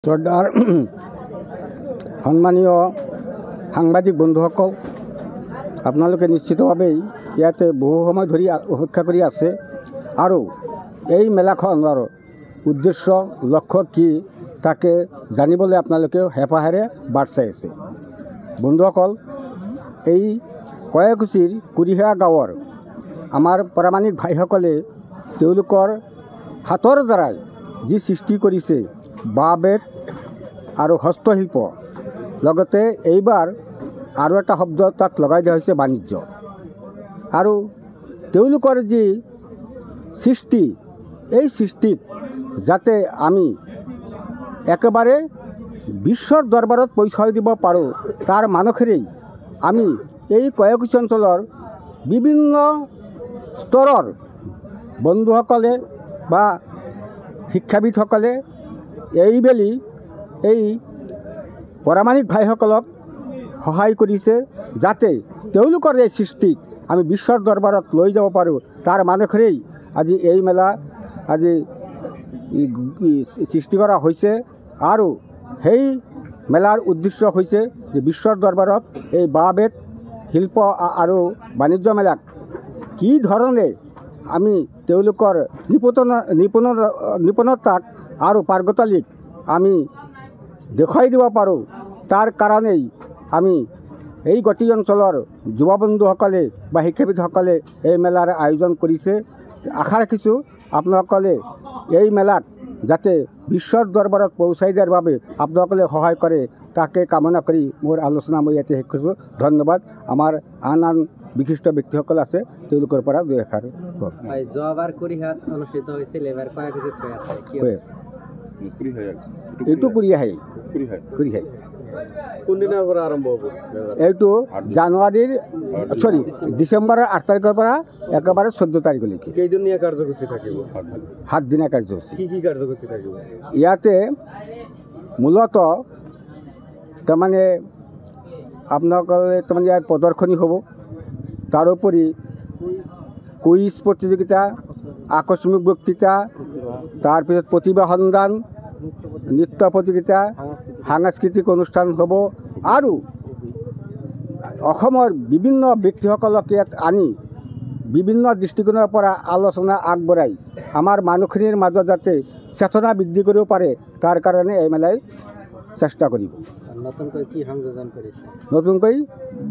শ্ৰদ্ধাৰ সম্মানীয় সাংবাদিক বন্ধুসকল, আপোনালোকে নিশ্চিতভাৱেই ইয়াতে বহু সময় ধৰি অপেক্ষা কৰি আছে আৰু এই মেলাখনৰ উদ্দেশ্য লক্ষ্য কি তাকে জানিবলৈ আপোনালোকে হেঁপাহেৰে বাট চাই আছে। বন্ধুসকল, এই কয়াকুছিৰ কুৰিহা গাঁৱৰ আমাৰ প্ৰামাণিক ভাইসকলে তেওঁলোকৰ হাতৰ দ্বাৰাই যি সৃষ্টি কৰিছে বাঁহ বেত আৰু হস্তশিল্প, লগতে এইবাৰ আৰু এটা শব্দ তাত লগাই দিয়া হৈছে বাণিজ্য। আৰু তেওঁলোকৰ যি সৃষ্টি, এই সৃষ্টিক যাতে আমি একেবাৰে বিশ্বৰ দৰবাৰত পৰিচয় দিব পাৰোঁ তাৰ মানসেৰেই আমি এই কয়াকুছি অঞ্চলৰ বিভিন্ন স্তৰৰ বন্ধুসকলে বা শিক্ষাবিদসকলে এইবেলি এই প্ৰামাণিক ভাইসকলক সহায় কৰিছে যাতে তেওঁলোকৰ এই সৃষ্টিক আমি বিশ্বৰ দৰবাৰত লৈ যাব পাৰোঁ। তাৰ মানসেৰেই আজি এই মেলা আজি সৃষ্টি কৰা হৈছে আৰু সেই মেলাৰ উদ্দেশ্য হৈছে যে বিশ্বৰ দৰবাৰত এই বাঁহ বেত শিল্প আৰু বাণিজ্য মেলাক কি ধৰণে আমি তেওঁলোকৰ নিপুণতাক আৰু পাৰ্গতালিক আমি দেখুৱাই দিব পাৰোঁ। তাৰ কাৰণেই আমি এই গতি অঞ্চলৰ যুৱ বন্ধুসকলে বা শিক্ষাবিদসকলে এই মেলাৰ আয়োজন কৰিছে। আশা ৰাখিছোঁ আপোনালোকে এই মেলাক যাতে বিশ্বৰ দৰবাৰত পৌঁছাই দিয়াৰ বাবে আপোনালোকে সহায় কৰে, তাকে কামনা কৰি মোৰ আলোচনা মই ইয়াতে শেষ কৰিছোঁ। ধন্যবাদ। আমাৰ আন আন বিশিষ্ট ব্যক্তিসকল আছে, তেওঁলোকৰ পৰা দুই এষাৰ যোৱাবাৰ কুৰিহাত অনুষ্ঠিত হৈছিল, এবাৰ কয়াকুছিত হৈ আছে। এইটো কুৰিহাই কোনদিনাৰ পৰা আৰম্ভ হ'ব? এইটো জানুৱাৰীৰ ডিচেম্বৰৰ 8 তাৰিখৰ পৰা একেবাৰে 14 তাৰিখলৈকে। কেইদিনীয়া কাৰ্যসূচী থাকিব? 7 দিনীয়া কাৰ্যসূচী। কি কাৰ্যসূচী থাকিব? ইয়াতে মূলতঃ তাৰমানে আপোনালোকে তাৰমানে ইয়াত প্ৰদৰ্শনী হ'ব, তাৰোপৰি কুইজ প্ৰতিযোগিতা, আকস্মিক বক্তৃতা, তাৰপিছত প্ৰতিভা সন্ধান, নৃত্য প্ৰতিযোগিতা, সাংস্কৃতিক অনুষ্ঠান হ'ব আৰু অসমৰ বিভিন্ন ব্যক্তিসকলক ইয়াত আনি বিভিন্ন দৃষ্টিকোণৰ পৰা আলোচনা আগবঢ়াই আমাৰ মানুহখিনিৰ মাজত যাতে চেতনা বৃদ্ধি কৰিব পাৰে তাৰ কাৰণে এই মেলাই চেষ্টা কৰিব। নতুনকৈ কি সংযোজন কৰিছে? নতুনকৈ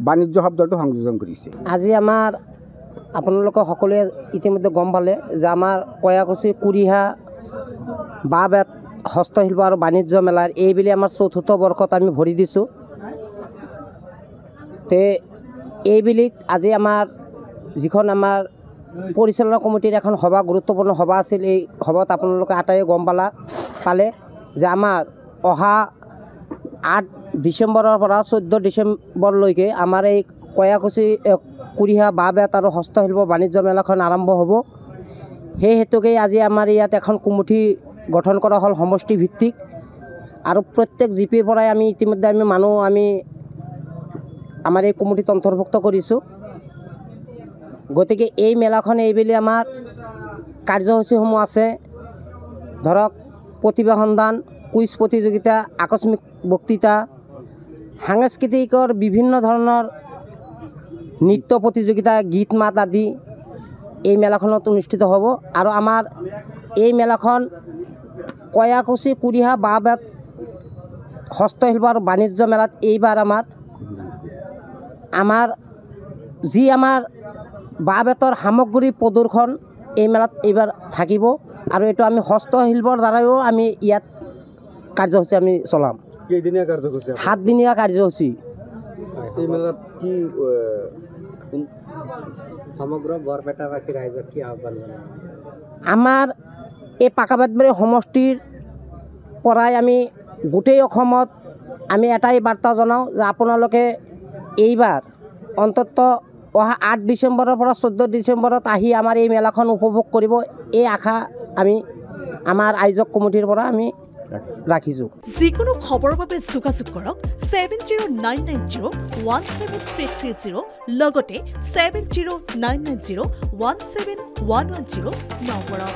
বাণিজ্য শব্দটো সংযোজন কৰিছে। আজি আমাৰ আপোনালোকে সকলোৱে ইতিমধ্যে গম পালে যে আমাৰ কয়াকুছি কুৰিহা বাঁহ বেত হস্তশিল্প আৰু বাণিজ্য মেলাৰ এইবেলি আমাৰ 4ৰ্থ বৰ্ষত আমি ভৰি দিছোঁ। তে এইবেলিত আজি আমাৰ যিখন আমাৰ পৰিচালনা কমিটিৰ এখন সভা, গুৰুত্বপূৰ্ণ সভা আছিল, এই সভাত আপোনালোকে আটাইয়ে গম পালে যে আমাৰ অহা 8 ডিচেম্বৰৰ পৰা 14 ডিচেম্বৰলৈকে আমাৰ এই কয়াকুছি কুৰিহা বাঁহ বেত আৰু হস্তশিল্প বাণিজ্য মেলাখন আৰম্ভ হ'ব। সেই হেতুকেই আজি আমাৰ ইয়াত এখন কমিটি গঠন কৰা হ'ল সমষ্টি ভিত্তিক, আৰু প্ৰত্যেক জিপিৰ পৰাই আমি ইতিমধ্যে আমি আমাৰ এই কমিটিত অন্তৰ্ভুক্ত কৰিছোঁ। গতিকে এই মেলাখন এইবেলি আমাৰ কাৰ্যসূচীসমূহ আছে, ধৰক প্ৰতিভা সন্ধান, কুইজ প্ৰতিযোগিতা, আকস্মিক বক্তৃতা, সাংস্কৃতিকৰ বিভিন্ন ধৰণৰ নৃত্য প্ৰতিযোগিতা, গীত মাত আদি এই মেলাখনত অনুষ্ঠিত হ'ব। আৰু আমাৰ এই মেলাখন কয়াকুছি কুৰিহা বাঁহ বেত হস্তশিল্প আৰু বাণিজ্য মেলাত এইবাৰ আমাৰ যি আমাৰ বাঁহ বেতৰ সামগ্ৰী প্ৰদৰ্শন এই মেলাত এইবাৰ থাকিব, আৰু এইটো আমি হস্তশিল্পৰ দ্বাৰাও আমি ইয়াত কাৰ্যসূচী আমি চলাম। কেইদিনীয়া কাৰ্যসূচী? 7 দিনীয়া কাৰ্যসূচী। এই মেলাত কি সমগ্ৰ বৰপেটাবাসী ৰাইজক কি আহ্বান জনায়? আমাৰ এই পাকাবাটবাৰী সমষ্টিৰ পৰাই আমি গোটেই অসমত আমি এটাই বাৰ্তা জনাওঁ যে আপোনালোকে এইবাৰ অন্ততঃ অহা 8 ডিচেম্বৰৰ পৰা 14 ডিচেম্বৰত আহি আমাৰ এই মেলাখন উপভোগ কৰিব, এই আশা আমি আমাৰ আয়োজক কমিটিৰ পৰা আমি ৰাখিছোঁ। যিকোনো খবৰৰ বাবে যোগাযোগ কৰক 7099017330 লগতে 7099017110 নম্বৰত।